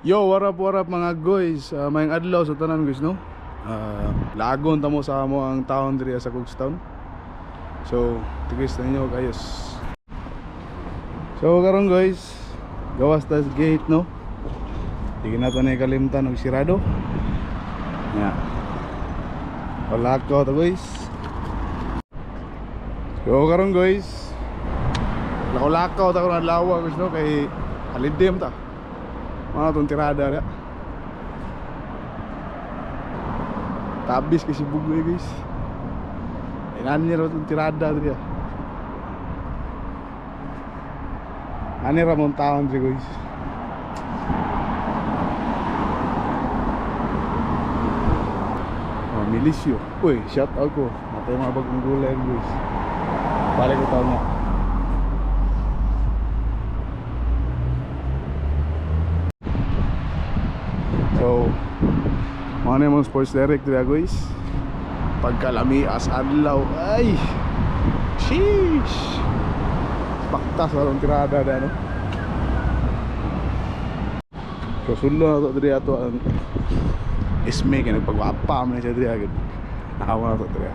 Yo, what up mga guys? Mayang adlaw sa tanan guys, no? Lagon tamo sa amo ang town diri sa Cogstown. So, tigis na ninyo guys. So, karon guys, gawas tas gate, no? Tigin nato na kalimtan og sirado. Nya. Wala ko to guys. So, karon guys, lakaw-lakaw ta karon adlaw guys, no? Kay halidim ta. Mana itong tirada na tabis kasi bugoy guys. Inan niya itong tirada dito. Ani ramon taon dito guys. Oh, milisyo. Uy, shout out ko. Matay mga bagong gulay guys. Balik ko taon nga. So, mga naman sports direct dito guys. Pagkalami as adlaw. Ay! Sheesh! Paktas walang tirada na, no? So, sulo na ito dito ato ang isme kaya nagpagwapa mo na siya dito agad. Nakawa na ito dito.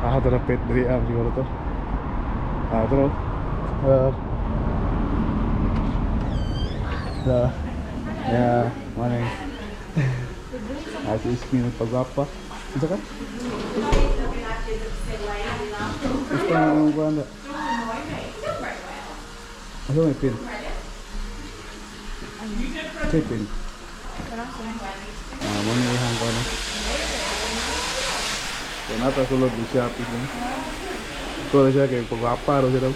Nakatarapit dito ang siguro ito. Ito no? Yeah, mana yang asli ismi nagpagwapa. Ito ka? Gusto na ang kuha na. Ano may pin? May pin? Muna ihang ko na. Kaya nata sulod di siya apis na. Ito na siya kaya pagwapa ro siya daw.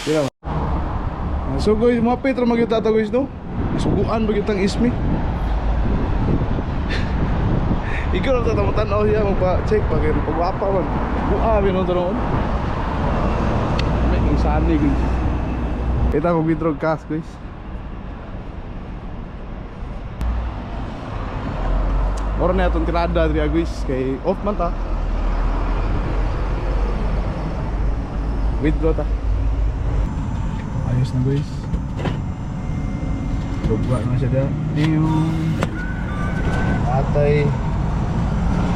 Yeah. So guys, mga Petro magyuta ta guys, no? Suguan ba kitang ismi? Ikaw lang tatamatan siya magpa-check pag pagwapa man. Buabi nung taroon. May insani guys. Kita ko Petro cast guys. Orang na itong tirada diri guys kay off man ta. Withdraw ta. Ayos na guys. Buka na siya dyan. Atay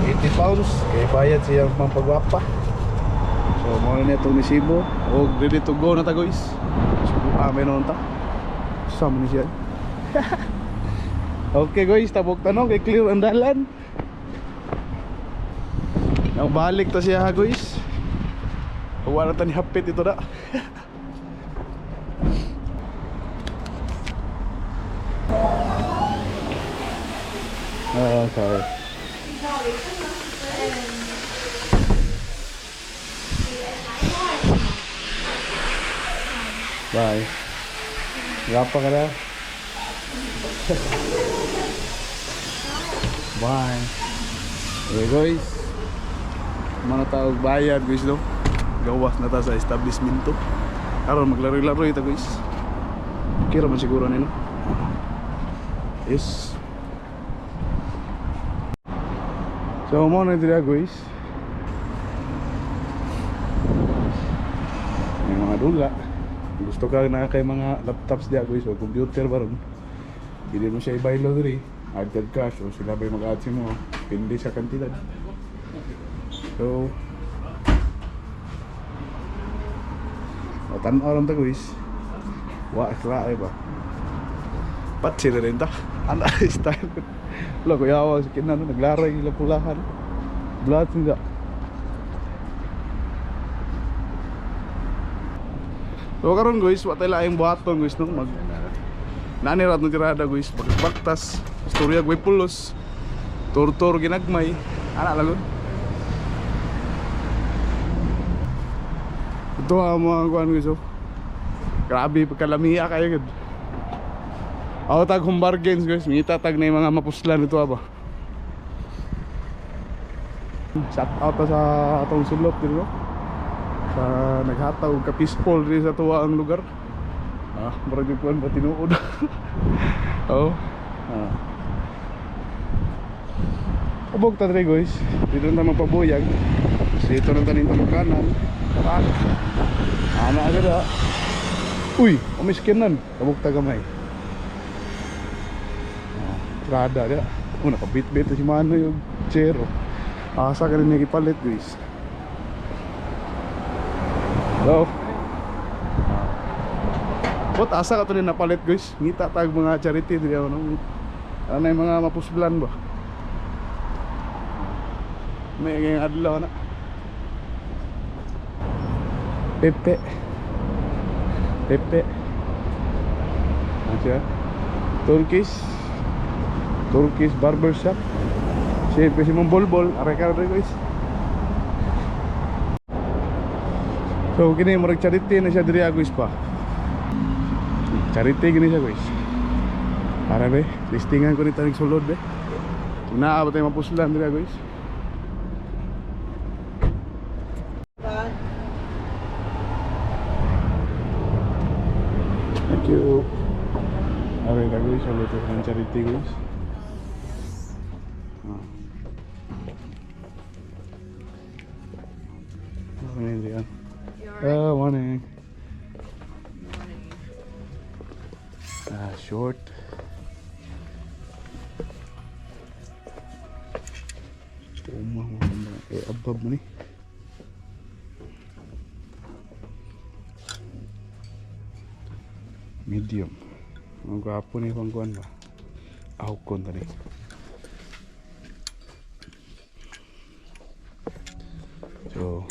80 pounds. Kaya bayad siyang pampagwapa. So muna na itong nisibo. O ready to go na ta guys. So meron ta. Sama ni siya. Okay guys, tabok tanong kay clear ang dalan. Nang balik ta siya guys. Wala ta ni hapit ito na. Sorry. Bye. Gapa ka na? Bye. Okay guys, mana tawag bayad guys no? Gawas na ta sa establishmento. Karon maglaro-laro ito guys. Okay raman siguro nino. Yes. So mo na dito guys. May mga dula. Gusto ka na kay mga laptops diya guys o computer baron. Hindi mo siya ibaylo diri. Add cash o sila ba mag-add mo. Pindi sa kantidad. So tanaw lang ta guys. Wa klaro ba. Patsi na rin ta. Ano style ko. Wala ko yawa sa kinan naglaray nila pulahan. Blood nga. So karon guys, wa tay laing buhaton guys no mag nanirat no tirada guys, baktas, istorya guy pulos. Tortor ginagmay. Ana lagon. Ito ang mga kuan guys oh. Grabe pagkalamiya kayo gud. Ako tag home bargains guys, may itatag na yung mga mapuslan ito ba. Shout out sa atong sulok dito sa naghataw ka peaceful rin sa tuwa ang lugar. Murag yung kuwan ba tinuod. Oh. Abog ta dre guys. Dito na magpabuyag. dito ng taning kanan. Pak. Ana agad. Uy, umiskin nan. Tabog tagamay. Prada dia. Nakabit-bit si Mano yung chair. Asa ka rin ipalit guys. Hello. Bot asa ka to ni napalit guys. Ngita tag mga charity diri ano. Anay mga mapuslan ba. May ngayong adlaw na. Pepe. Ano siya? Turkish barbershop. Siyempre si mong bolbol. Aray ka rin guys. So gini murag charity na siya diri guys pa. Charity gini siya guys. Para be, listingan ko ni tanig sulod be. Inaabot tayo mapuslan diri guys. Thank you. Aray na guys, ulit ng charity guys. Morning diyan. Morning. Short. Umah mo abab mo ni. Medium. Ang gwapo ni pangkuan ba? Ahukon tadi. So,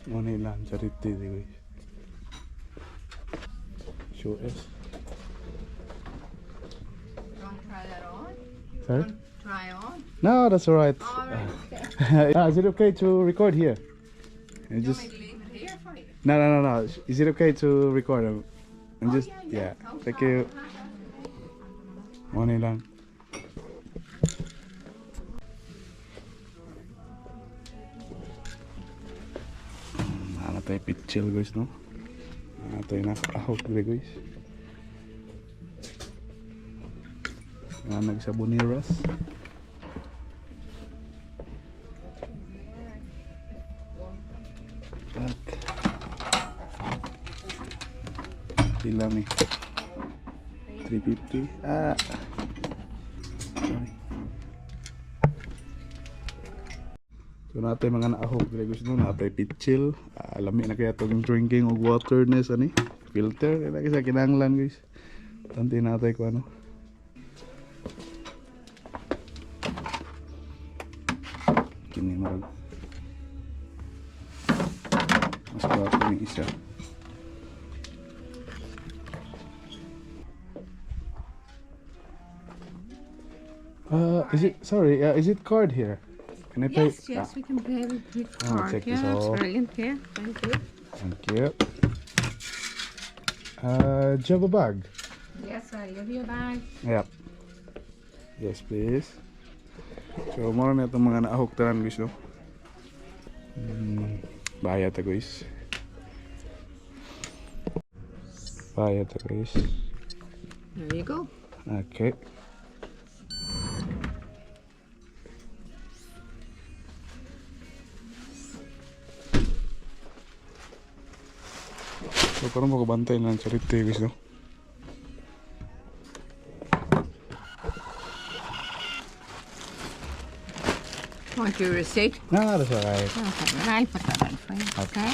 money lang charity di guys. Show us. You want to try that on? Sorry? Try on? No, that's alright. Alright. Is it okay to record here? You want me to leave it here for you? No. Is it okay to record? I'm just yeah. Thank you. Money lang. Ano tayo pitchil guys no? Ano tayo nakahawk guys. Nagsaboniras. Tak. Pila nih? 350. Sorry. So natin mga naahog guys no, natin pitchil. Lami na kaya itong drinking of water ness ani. Filter lagi sa kinanglan guys. Tanti natin ko ano. Kini marag. Mas bago ni isa. Is it card here? Can I pay? Yes, we can pay with Oh, card. check this Yeah, out. brilliant. Yeah, thank you. Thank you. Do you have a bag? Yes, I'll give you a bag. Yep. Yes, please. So, muna na itong mga naahok tanan guys, no? Bayad ta guys. Bayad ta guys. There you go. Okay. So, parang makabantay na ang charity guys, no? Want your receipt? No, that's alright. Okay, then I'll put that in for you. Okay.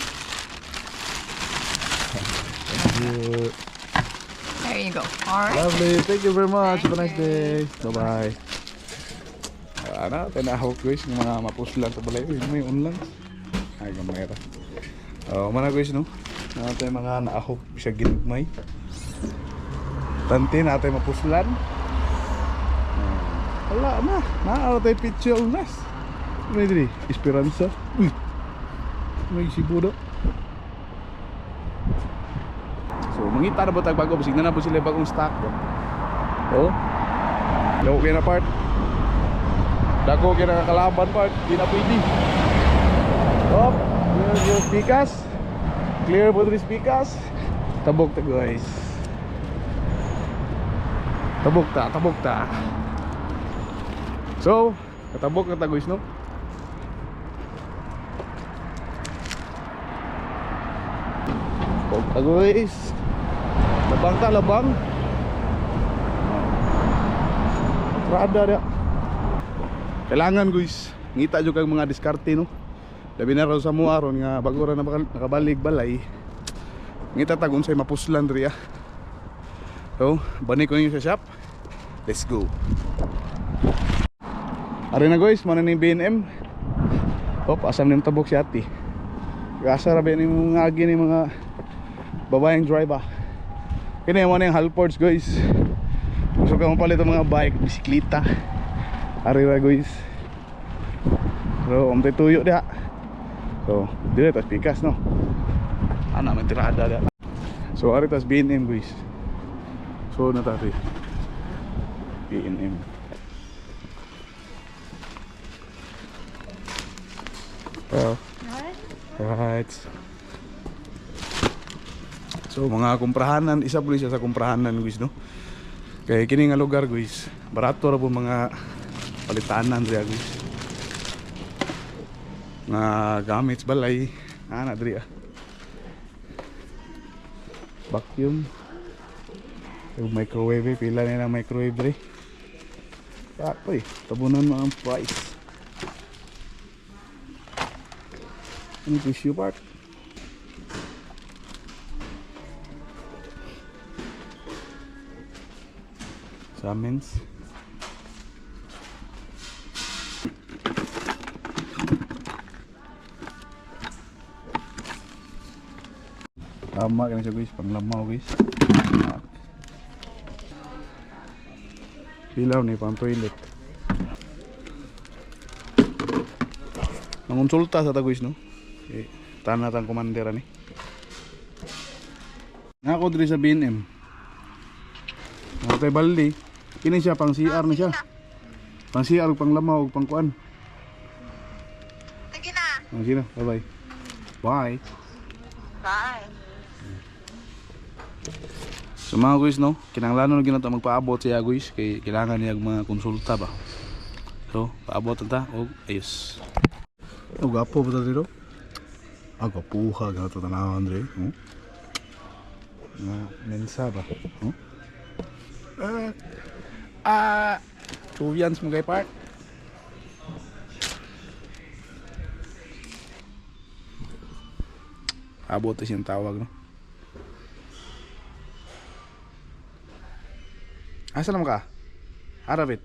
Thank you. There you go. All right. Lovely. Thank you very much. Have a nice day. Bye-bye. Ano, tinahok guys, ng mga mapuslan sa balay. Uy, may unlang. Ay, gamay ra. Mana guys, no? Natin mga naahok siya ginugmay. Tanti natin mapuslan. Wala na. Naara tayo picture unas. May diri, Esperanza. Uy. May sibudo. So, mangita na ba tag bago? Basig na po sila bagong stock ba? Oh. Dako kayo na part. Dako kayo na kakalaban part. Di na pwede. Oh. Clear your speakers. Clear po the speakers. Tabok ta guys. Tabok ta. So, katabok na ta guys no? guys. Labang ta, labang. Rada dia. Kailangan guys, ngita juga ang mga diskarte no. Labi na raw sa mua ron nga bago ra nakabalik balay. Ngita tag unsay mapuslan diri ah. So, bani ko ninyo sa shop. Let's go. Ari na guys, mana ni BNM. Hop, asam ning tabok si ati. Asa ra ba ni mga agi ni mga babaeng driver. Kini mo na yung Halfords guys. Gusto ka mapalit ang mga bike, bisikleta. Ari ra guys. So, umtay tuyo dia. So, dire tas pikas no. Ana man tirada dia. So, ari tas BNM guys. So, natari. BNM. Well, right. So, mga kumprahanan, isa po siya sa kumprahanan guys no. Kaya kini nga lugar guys, barato ra po mga palitanan diya guys. Nga gamit balay, ana diri ah. Vacuum. Yung microwave, pila na ng microwave diri. Ako tabunan mo ang price. Ano tissue part? Summons. Lama kan siya guys, panglamaw guys. Pilaw ni pang toilet. Nangonsulta sa guys no. Tanah tang komandera ni. Ako diri sa BNM. Natay baldi. Kini siya pang CR na siya. Pang CR ug pang lamaw ug pang kuan. Sige na. Sige na. Bye-bye. Bye. Bye. So mga guys no, kinahanglan na ginato magpaabot siya guys kay kailangan niya mga konsulta ba. So, paabot ta og ayos. Oh, gapo ba dito? Aga puha gato tanawan dre. Na mensa ba? Chuvians mo kay part. Abot siyang tawag no. Asa naman ka? Harapit.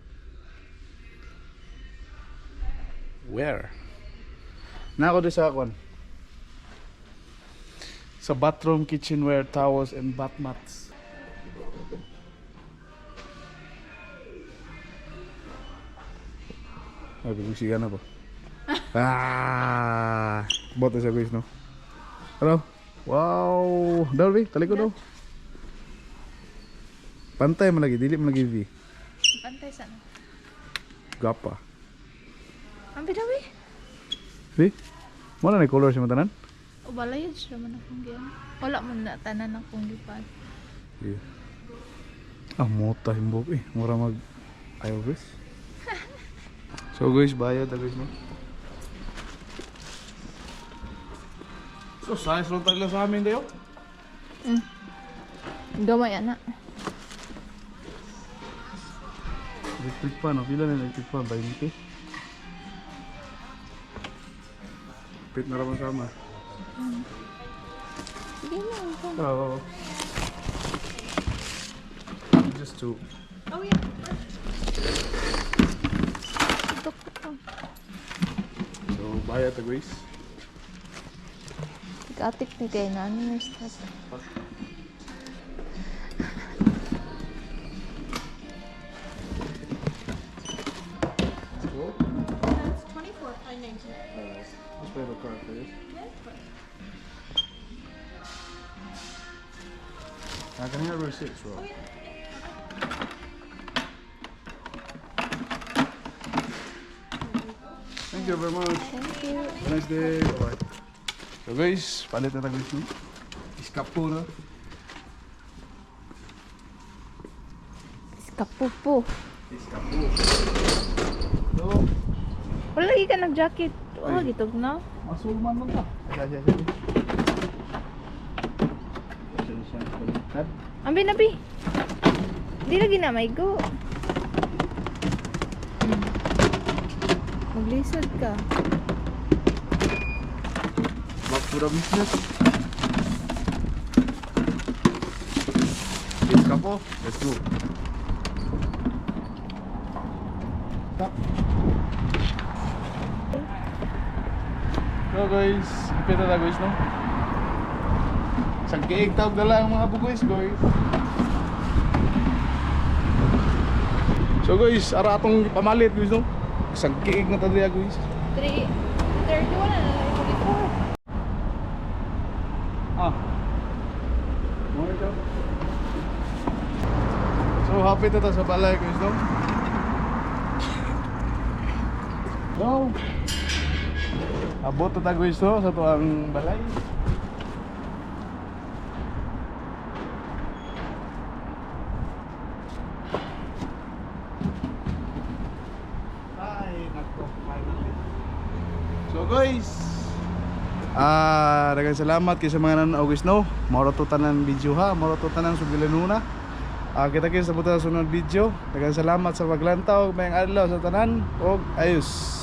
Where? Na ako din sa akon. Sa bathroom, kitchenware, towels, and bath mats. Ay, bigong na po. Bota siya guys, no? Ano? Wow! Dalby, talikod daw. Pantay mo lagi, dili mo lagi V. Pantay sana. Gapa. Ang bidawi. V? Mana na color siya matanan? O balayad siya man akong giyan. Wala man na tanan akong lipad. Yeah. Mota himbok eh. Mura mag ayaw guys. So guys, bayad guys no. So size lang talaga sa amin dayo. Gamay ana. Electric fan, no? Pila na electric fan? 20? Pit na naman sama. Sige na. Oo. Just two. Oh yeah. So, bayad ta guys. Tigatik ni kay na ano na stress. That's $24.99. Let's play the card please. I can hear receipts, bro. Thank you very much. Thank you. Have a nice day. Bye-bye. So guys, palit na tayo guys no? Iskapo na. Iskapupo. Iskapo. So, Wala lagi ka nag-jacket. Wala gitog na. masulman mo ta. Ayan. siya baliktad. Ambi na, bi. Di lagi na may go. Maglisod ka. Back to the business. Let's go. Let's go. Stop. So guys, ipita na guys, no? Isang kiig tawag na lang mga bugoys, guys. So guys, ara atong pamalit guys, no? Isang kiig na tadriya guys. 3:31 na lang ito. Ah. So happy na ta sa balay guys, no? No. Abot na ta guys, no? Sa tuang balay. Ay, nako, finally. So guys, daghang salamat kay sa mga nanonood guys, no. Mao to tanan video ha, mao to tanan sugilanuna. Kita kits sa buta sa sunod video. Daghang salamat sa paglantaw, mayang adlaw sa tanan og ayos.